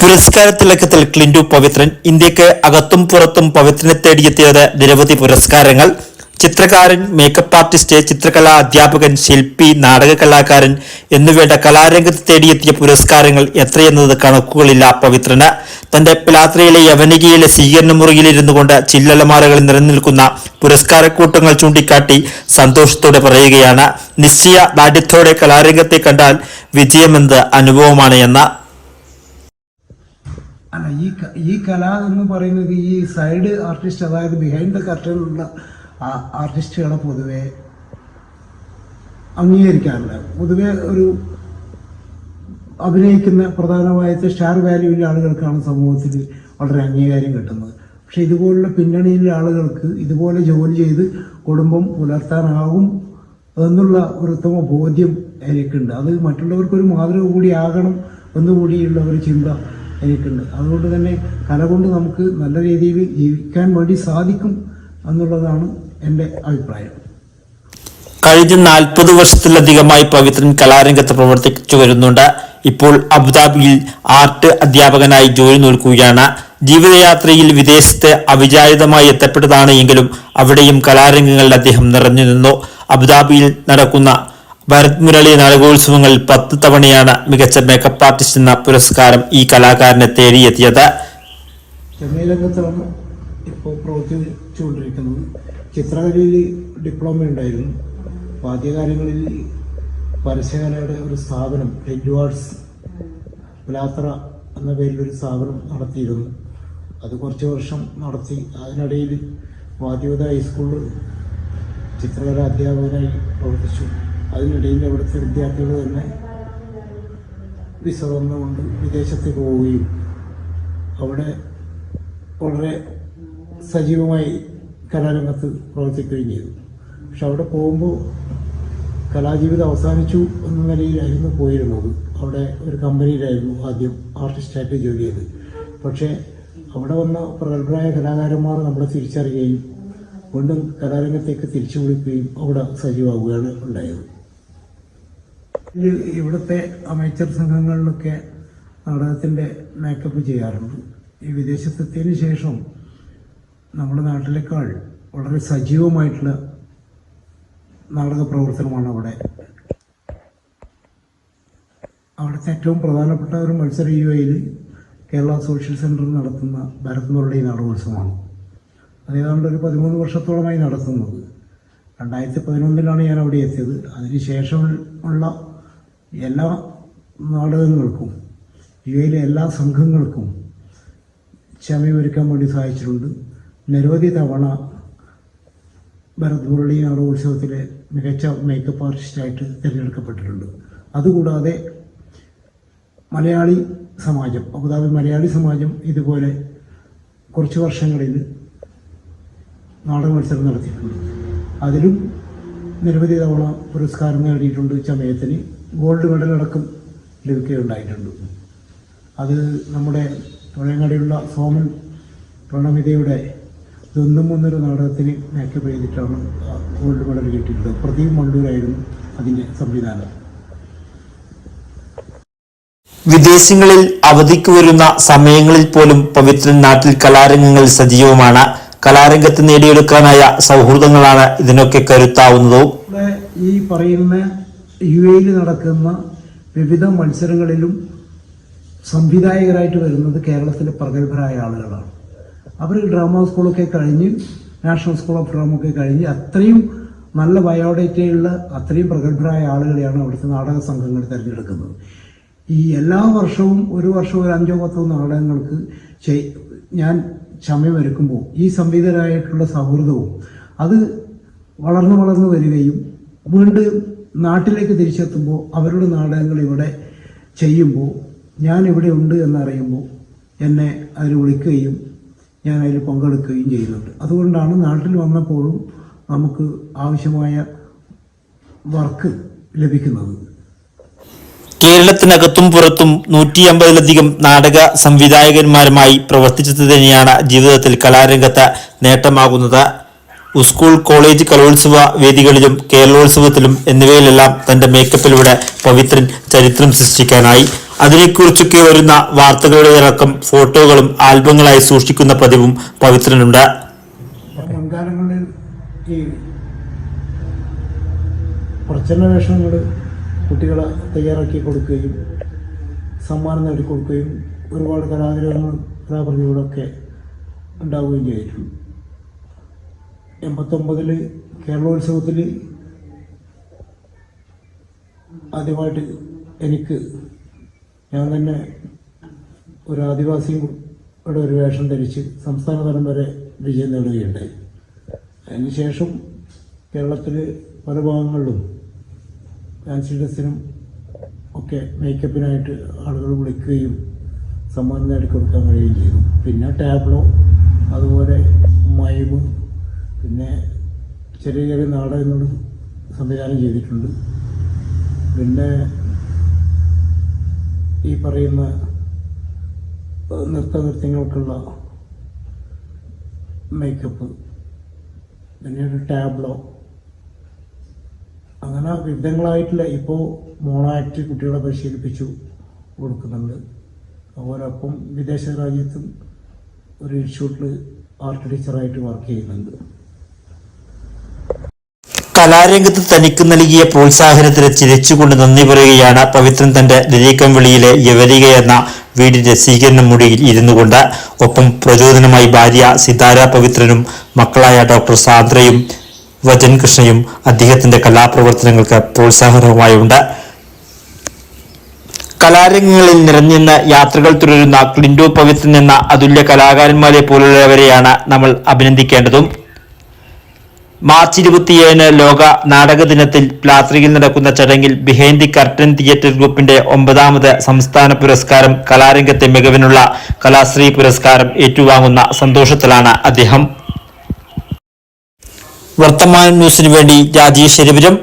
പുരസ്കാരത്തിലക്കത്തിൽ ക്ലിൻഡു പവിത്രൻ. ഇന്ത്യക്ക് അകത്തും പുറത്തും പവിത്രനെ തേടിയെത്തിയത് നിരവധി പുരസ്കാരങ്ങൾ. ചിത്രകാരൻ, മേക്കപ്പ് ആർട്ടിസ്റ്റ്, ചിത്രകലാ അധ്യാപകൻ, ശില്പി, നാടക കലാകാരൻ എന്നുവേണ്ട കലാരംഗത്ത് തേടിയെത്തിയ പുരസ്കാരങ്ങൾ എത്രയെന്നത് കണക്കുകളില്ല പവിത്രന്. തന്റെ പിലാത്രയിലെ യവനികയിലെ സ്വീകരണ മുറിയിലിരുന്നു കൊണ്ട് ചില്ലലമാരകളിൽ നിലനിൽക്കുന്ന പുരസ്കാരക്കൂട്ടങ്ങൾ ചൂണ്ടിക്കാട്ടി സന്തോഷത്തോടെ പറയുകയാണ്, നിശ്ചയ ദാഢ്യത്തോടെ കലാരംഗത്തെ കണ്ടാൽ വിജയമെന്ത് അനുഭവമാണ് എന്ന. അല്ല, ഈ കല എന്ന് പറയുന്നത് ഈ സൈഡ് ആർട്ടിസ്റ്റ്, അതായത് ബിഹൈൻഡ് ദ കർട്ടനിലുള്ള ആർട്ടിസ്റ്റുകളെ പൊതുവെ അംഗീകരിക്കാറില്ല. പൊതുവെ ഒരു അഭിനയിക്കുന്ന പ്രധാനമായിട്ട് സ്റ്റാർ വാല്യൂവിലെ ആളുകൾക്കാണ് സമൂഹത്തിൽ വളരെ അംഗീകാരം കിട്ടുന്നത്. പക്ഷെ ഇതുപോലുള്ള പിന്നണിയിലെ ആളുകൾക്ക് ഇതുപോലെ ജോലി ചെയ്ത് കുടുംബം പുലർത്താനാകും എന്നുള്ള ഒരു ഉത്തമ ബോധ്യം എനിക്കുണ്ട്. അത് മറ്റുള്ളവർക്കൊരു മാതൃക കൂടി ആകണം എന്നുകൂടിയുള്ള ഒരു ചിന്ത എനിക്കുണ്ട്. അതുകൊണ്ട് തന്നെ കല കൊണ്ട് നമുക്ക് നല്ല രീതിയിൽ ജീവിക്കാൻ വേണ്ടി സാധിക്കും എന്നുള്ളതാണ് എൻ്റെ അഭിപ്രായം. കഴിഞ്ഞ 40 വർഷത്തിലധികമായി പവിത്രൻ കലാരംഗത്ത് പ്രവർത്തിച്ചു വരുന്നുണ്ട്. ഇപ്പോൾ അബുദാബിയിൽ ആർട്ട് അധ്യാപകനായി ജോലി നോക്കുകയാണ്. ജീവിതയാത്രയിൽ വിദേശത്ത് അവിചാരിതമായി എത്തപ്പെട്ടതാണ് എങ്കിലും അവിടെയും കലാരംഗങ്ങളിൽ അദ്ദേഹം നിറഞ്ഞു നിന്നു. അബുദാബിയിൽ നടക്കുന്ന ഭരത് മുരളി നാടകോത്സവങ്ങളിൽ 10 തവണയാണ് മികച്ച മേക്കപ്പ് ആർട്ടിസ്റ്റ് എന്ന പുരസ്കാരം ഈ കലാകാരനെ തേടിയെത്തിയത്. ചെന്നൈ രംഗത്താണ് ഇപ്പോൾ പ്രവർത്തിച്ചുകൊണ്ടിരിക്കുന്നത്. ചിത്രകലയിൽ ഡിപ്ലോമ ഉണ്ടായിരുന്നു. വാദ്യകാര്യങ്ങളിൽ പരസ്യകലയുടെ ഒരു സ്ഥാപനം, എഡ്വാർഡ്സ് പിലാത്ര എന്ന പേരിലൊരു സ്ഥാപനം നടത്തിയിരുന്നു. അത് കുറച്ച് വർഷം നടത്തി. അതിനിടയിൽ വാദ്യോദ ഹൈസ്കൂളിൽ ചിത്രകല അധ്യാപകനായി പ്രവർത്തിച്ചു. അതിനിടയിൽ അവിടുത്തെ വിദ്യാർത്ഥികൾ തന്നെ വിസ വന്നുകൊണ്ട് വിദേശത്ത് പോവുകയും അവിടെ വളരെ സജീവമായി കലാരംഗത്ത് പ്രവർത്തിക്കുകയും ചെയ്തു. പക്ഷെ അവിടെ പോകുമ്പോൾ കലാജീവിതം അവസാനിച്ചു എന്ന നിലയിലായിരുന്നു പോയിരുന്നത്. അവിടെ ഒരു കമ്പനിയിലായിരുന്നു ആദ്യം ആർട്ടിസ്റ്റായിട്ട് ജോലി ചെയ്തത്. പക്ഷേ അവിടെ വന്ന പ്രഗത്ഭരായ കലാകാരന്മാർ നമ്മളെ തിരിച്ചറിയുകയും വീണ്ടും കലാരംഗത്തേക്ക് തിരിച്ചു വിളിക്കുകയും അവിടെ സജീവമാവുകയാണ് ഉണ്ടായത്. ഇവിടുത്തെ അമേച്ചർ സംഘങ്ങളിലൊക്കെ നാടകത്തിൻ്റെ മേക്കപ്പ് ചെയ്യാറുണ്ട്. ഈ വിദേശത്തെത്തിയതിന് ശേഷം നമ്മുടെ നാട്ടിലേക്കാൾ വളരെ സജീവമായിട്ടുള്ള നാടക പ്രവർത്തനമാണ് അവിടുത്തെ ഏറ്റവും പ്രധാനപ്പെട്ട ഒരു മത്സര UAE കേരള സോഷ്യൽ സെൻറ്ററിൽ നടത്തുന്ന ഭരത് മുരളി നാടകോത്സവമാണ്. അത് ഏതാണ്ട് ഒരു 13 വർഷത്തോളമായി നടത്തുന്നത്. 2011 ഞാൻ അവിടെ എത്തിയത്. അതിനുശേഷമുള്ള എല്ലാ നാടകങ്ങൾക്കും UAE എല്ലാ സംഘങ്ങൾക്കും ക്ഷമയൊരുക്കാൻ വേണ്ടി സഹായിച്ചിട്ടുണ്ട്. നിരവധി തവണ ഭരത് മുരളി നാടകോത്സവത്തിലെ മികച്ച മേക്കപ്പ് ആർട്ടിസ്റ്റായിട്ട് തിരഞ്ഞെടുക്കപ്പെട്ടിട്ടുണ്ട്. അതുകൂടാതെ മലയാളി സമാജം, അബുദാബി മലയാളി സമാജം ഇതുപോലെ കുറച്ച് വർഷങ്ങളിൽ നാടക മത്സരം നടത്തിയിട്ടുണ്ട്. അതിലും നിരവധി തവണ പുരസ്കാരം നേടിയിട്ടുണ്ട്. ചമയത്തിന് ഗോൾഡ് മെഡലടക്കം ലഭിക്കുകയുണ്ടായിട്ടുണ്ട്. അത് നമ്മുടെ പഴയങ്ങാടിയുള്ള സോമൻ പ്രണമിതയുടെ ഇതൊന്നും ഒന്നൊരു നാടകത്തിന് മേക്കപ്പ് ചെയ്തിട്ടാണ് ഗോൾഡ് മെഡൽ കിട്ടിയിട്ടുള്ളത്. പ്രദീപ് മണ്ടൂരായിരുന്നു അതിൻ്റെ സംവിധാനം. വിദേശങ്ങളിൽ അവധിക്ക് വരുന്ന സമയങ്ങളിൽ പോലും പവിത്രൻ നാട്ടിൽ കലാരംഗങ്ങളിൽ സജീവമാണ്. കലാരംഗത്ത് നേടിയെടുക്കാനായ സൗഹൃദങ്ങളാണ് ഇതിനൊക്കെ കരുത്താവുന്നതും. ഈ പറയുന്ന UAE നടക്കുന്ന വിവിധ മത്സരങ്ങളിലും സംവിധായകരായിട്ട് വരുന്നത് കേരളത്തിലെ പ്രഗത്ഭരായ ആളുകളാണ്. അവർ ഡ്രാമ സ്കൂളൊക്കെ കഴിഞ്ഞ്, നാഷണൽ സ്കൂൾ ഓഫ് ഡ്രാമ ഒക്കെ കഴിഞ്ഞ് അത്രയും നല്ല ബയോഡേറ്റയുള്ള അത്രയും പ്രഗത്ഭരായ ആളുകളെയാണ് അവിടുത്തെ നാടക സംഘങ്ങൾ തിരഞ്ഞെടുക്കുന്നത്. ഈ എല്ലാ വർഷവും ഒരു 5 10 നാടകങ്ങൾക്ക് ഞാൻ ചമയമൊരുക്കുമ്പോൾ ഈ സംവിധായകരായിട്ടുള്ള സൗഹൃദവും അത് വളർന്നു വരികയും വീണ്ടും നാട്ടിലേക്ക് തിരിച്ചെത്തുമ്പോൾ അവരുടെ നാടകങ്ങൾ ഇവിടെ ചെയ്യുമ്പോൾ ഞാൻ ഇവിടെ ഉണ്ട് എന്നറിയുമ്പോൾ എന്നെ അതിൽ വിളിക്കുകയും ഞാൻ അതിൽ പങ്കെടുക്കുകയും ചെയ്യുന്നുണ്ട്. അതുകൊണ്ടാണ് നാട്ടിൽ വന്നപ്പോഴും നമുക്ക് ആവശ്യമായ വർക്ക് ലഭിക്കുന്നത്. കേരളത്തിനകത്തും പുറത്തും 150ലധികം നാടക സംവിധായകന്മാരുമായി പ്രവർത്തിച്ചത് തന്നെയാണ് ജീവിതത്തിൽ കലാരംഗത്ത് നേട്ടമാകുന്നത്. സ്കൂൾ കോളേജ് കലോത്സവ വേദികളിലും കേരളോത്സവത്തിലും എന്നിവയിലെല്ലാം തന്റെ മേക്കപ്പിലൂടെ പവിത്രൻ ചരിത്രം സൃഷ്ടിക്കാനായി. അതിനെക്കുറിച്ചൊക്കെ വരുന്ന വാർത്തകളുടെ അടക്കം ഫോട്ടോകളും ആൽബങ്ങളായി സൂക്ഷിക്കുന്ന പതിവും പവിത്രനുണ്ട്. മുൻകാലങ്ങളിൽ ഈ പ്രച്ഛന്ന വേഷങ്ങൾ കുട്ടികളെ തയ്യാറാക്കി കൊടുക്കുകയും സമ്മാനം നേടിക്കൊടുക്കുകയും ഒരുപാട് കലാഗ്രഹങ്ങളും കലാപ്രതിഭകളൊക്കെ ഉണ്ടാവുകയും ചെയ്തിട്ടുണ്ട്. 89 കേരളോത്സവത്തിൽ ആദ്യമായിട്ട് ഞാൻ തന്നെ ഒരു ആദിവാസിയുടെ ഒരു വേഷം ധരിച്ച് സംസ്ഥാന തലം വരെ വിജയം നേടുകയുണ്ടായി. അതിനുശേഷം കേരളത്തിൽ പല ഭാഗങ്ങളിലും ഫാൻസി ഡ്രസ്സിനും ഒക്കെ മേക്കപ്പിനായിട്ട് ആളുകൾ വിളിക്കുകയും സമ്മാനം നേടിക്കൊടുക്കാൻ കഴിയുകയും ചെയ്തു. പിന്നെ ടാബ്ലോ, അതുപോലെ മൈമ്, പിന്നെ ചെറിയ ചെറിയ നാടകങ്ങൾ സംവിധാനം ചെയ്തിട്ടുണ്ട്. പിന്നെ ഈ പറയുന്ന നൃത്തങ്ങൾക്കുള്ള മേക്കപ്പ്, പിന്നെ ഒരു ടാബ്ലോ, അങ്ങനെ വിവിധങ്ങളായിട്ടുള്ള ഇപ്പോൾ മോണോ ആക്ട് കുട്ടികളെ പരിശീലിപ്പിച്ചു കൊടുക്കുന്നുണ്ട്. അതോടൊപ്പം വിദേശ രാജ്യത്തും ഒരു ഇൻസ്റ്റിറ്റ്യൂട്ടിൽ ആർട്ട് ടീച്ചറായിട്ട് വർക്ക് ചെയ്യുന്നുണ്ട്. കലാരംഗത്ത് തനിക്ക് നൽകിയ പ്രോത്സാഹനത്തിന് ചിരിച്ചുകൊണ്ട് നന്ദി പറയുകയാണ് പവിത്രൻ തന്റെ നിരീക്കംവിളിയിലെ യവനിക എന്ന വീടിന്റെ സ്വീകരണ മുറിയിൽ ഇരുന്നുകൊണ്ട്. ഒപ്പം പ്രചോദനമായി ഭാര്യ സിതാര പവിത്രനും മക്കളായ ഡോക്ടർ സാന്ദ്രയും വചൻ കൃഷ്ണയും അദ്ദേഹത്തിന്റെ കലാപ്രവർത്തനങ്ങൾക്ക് പ്രോത്സാഹനവുമായുണ്ട്. കലാരംഗങ്ങളിൽ നിറഞ്ഞെന്ന് യാത്രകൾ തുടരുന്ന ക്ലിൻഡോ പവിത്രൻ എന്ന അതുല്യ കലാകാരന്മാരെ പോലുള്ളവരെയാണ് നമ്മൾ അഭിനന്ദിക്കേണ്ടതും. മാർച്ച് 27 ലോക നാടക ദിനത്തിൽ പ്ലാത്രിയിൽ നടക്കുന്ന ചടങ്ങിൽ ബിഹൈൻഡ് ദി കർട്ടൻ തിയേറ്റർ ഗ്രൂപ്പിന്റെ 9ാമത് സംസ്ഥാന പുരസ്കാരം, കലാരംഗത്തെ മികവിനുള്ള കലാശ്രീ പുരസ്കാരം ഏറ്റുവാങ്ങുന്ന സന്തോഷത്തിലാണ് അദ്ദേഹം. വർത്തമാന ന്യൂസിനു വേണ്ടി രാജേഷ് ശരിപുരം.